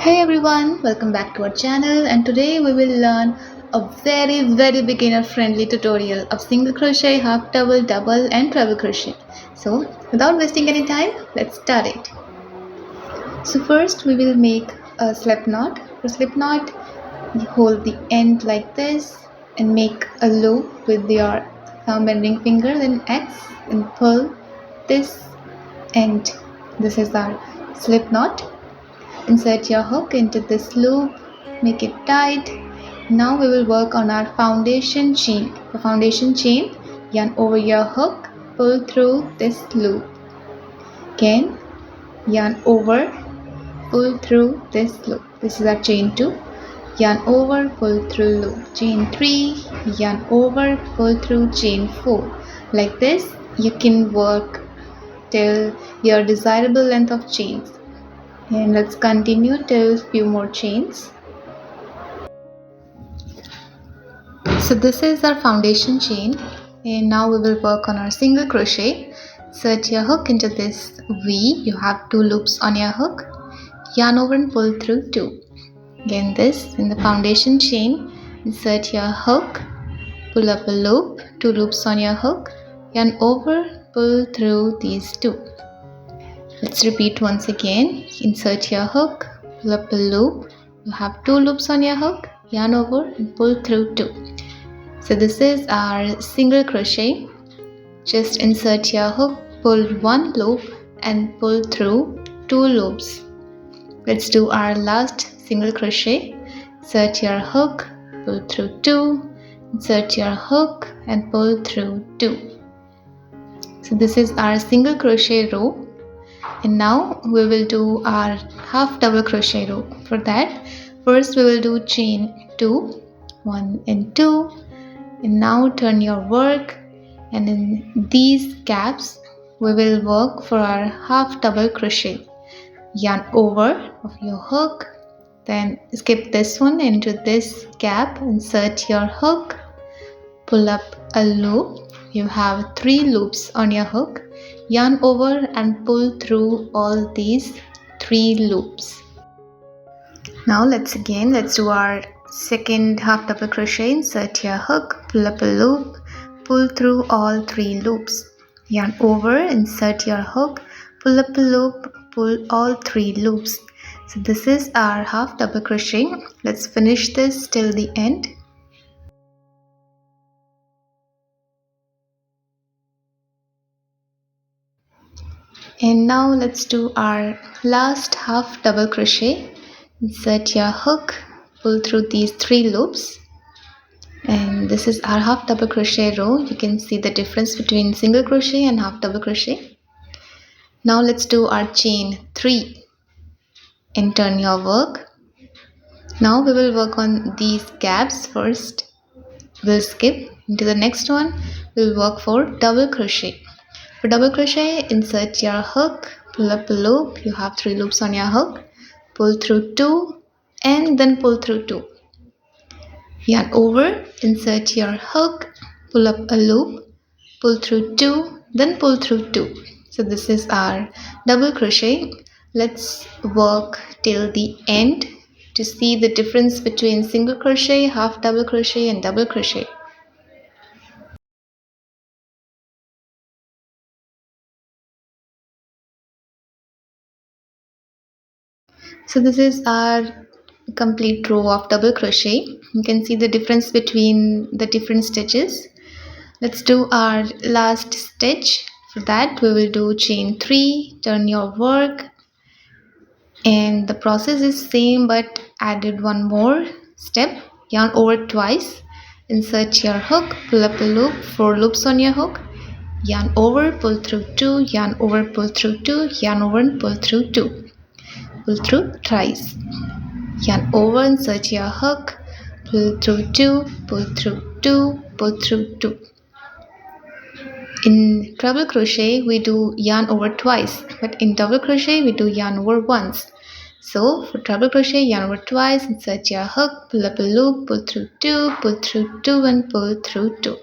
Hey everyone, welcome back to our channel, and today we will learn a very beginner friendly tutorial of single crochet, half double, double and treble crochet. So without wasting any time, let's start it. So first we will make a slip knot. For slip knot, you hold the end like this and make a loop with your thumb and ring finger, then X, and pull this end. This is our slip knot. Insert your hook into this loop, make it tight. Now we will work on our foundation chain. For foundation chain, yarn over your hook, pull through this loop. Again, yarn over, pull through this loop. This is our chain 2. Yarn over, pull through loop. Chain 3, yarn over, pull through chain 4. Like this, you can work till your desirable length of chains. And let's continue till few more chains. So this is our foundation chain, and now we will work on our single crochet. Insert your hook into this V. You have 2 loops on your hook. Yarn over and pull through 2. Again this in the foundation chain. Insert your hook, pull up a loop, 2 loops on your hook. Yarn over, pull through these 2. Let's repeat once again. Insert your hook, pull up a loop. You have 2 loops on your hook. Yarn over and pull through 2. So this is our single crochet. Just insert your hook, pull 1 loop and pull through 2 loops. Let's do our last single crochet. Insert your hook, pull through 2. Insert your hook and pull through 2. So this is our single crochet row. And now we will do our half double crochet row. For that, first we will do chain 2, 1 and 2, and now turn your work, and in these gaps we will work for our half double crochet. Yarn over of your hook, then skip this one into this gap, insert your hook, pull up a loop. You have 3 loops on your hook. Yarn over and pull through all these 3 loops. Now let's do our second half double crochet. Insert your hook, pull up a loop, pull through all 3 loops. Yarn over, insert your hook, pull up a loop, pull all 3 loops. So this is our half double crochet. Let's finish this till the end. And now let's do our last half double crochet. Insert your hook, pull through these 3 loops, and this is our half double crochet row. You can see the difference between single crochet and half double crochet. Now let's do our chain 3 and turn your work. Now we will work on these gaps first. We'll skip into the next one. We'll work for double crochet. For double crochet, insert your hook, pull up a loop. You have 3 loops on your hook. Pull through 2 and then pull through 2. Yarn over, insert your hook, pull up a loop, pull through 2, then pull through 2. So this is our double crochet. Let's work till the end to see the difference between single crochet, half double crochet and double crochet. So this is our complete row of double crochet. You can see the difference between the different stitches. Let's do our last stitch. For that we will do chain 3, turn your work, and the process is same but added one more step. Yarn over twice, insert your hook, pull up a loop, 4 loops on your hook. Yarn over, pull through 2, yarn over, pull through 2, yarn over and pull through 2. Pull through thrice. Yarn over, insert your hook, pull through 2, pull through 2, pull through 2. In treble crochet we do yarn over twice, but in double crochet we do yarn over once. So for treble crochet, yarn over twice, insert your hook, pull up a loop, pull through 2, pull through 2 and pull through 2.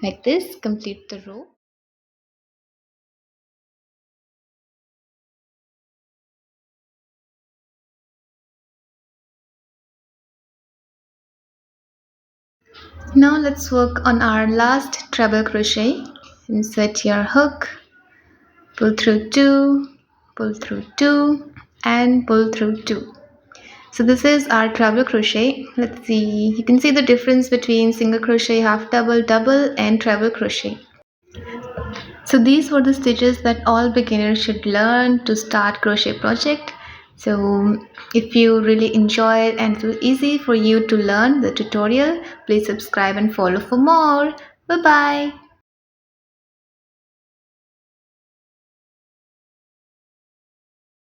Like this, complete the row. Now let's work on our last treble crochet. Insert your hook, pull through 2, pull through 2 and pull through 2. So this is our treble crochet. Let's see, you can see the difference between single crochet, half double, double and treble crochet. So these were the stitches that all beginners should learn to start crochet project. So if you really enjoyed and it was easy for you to learn the tutorial, please subscribe and follow for more. Bye bye.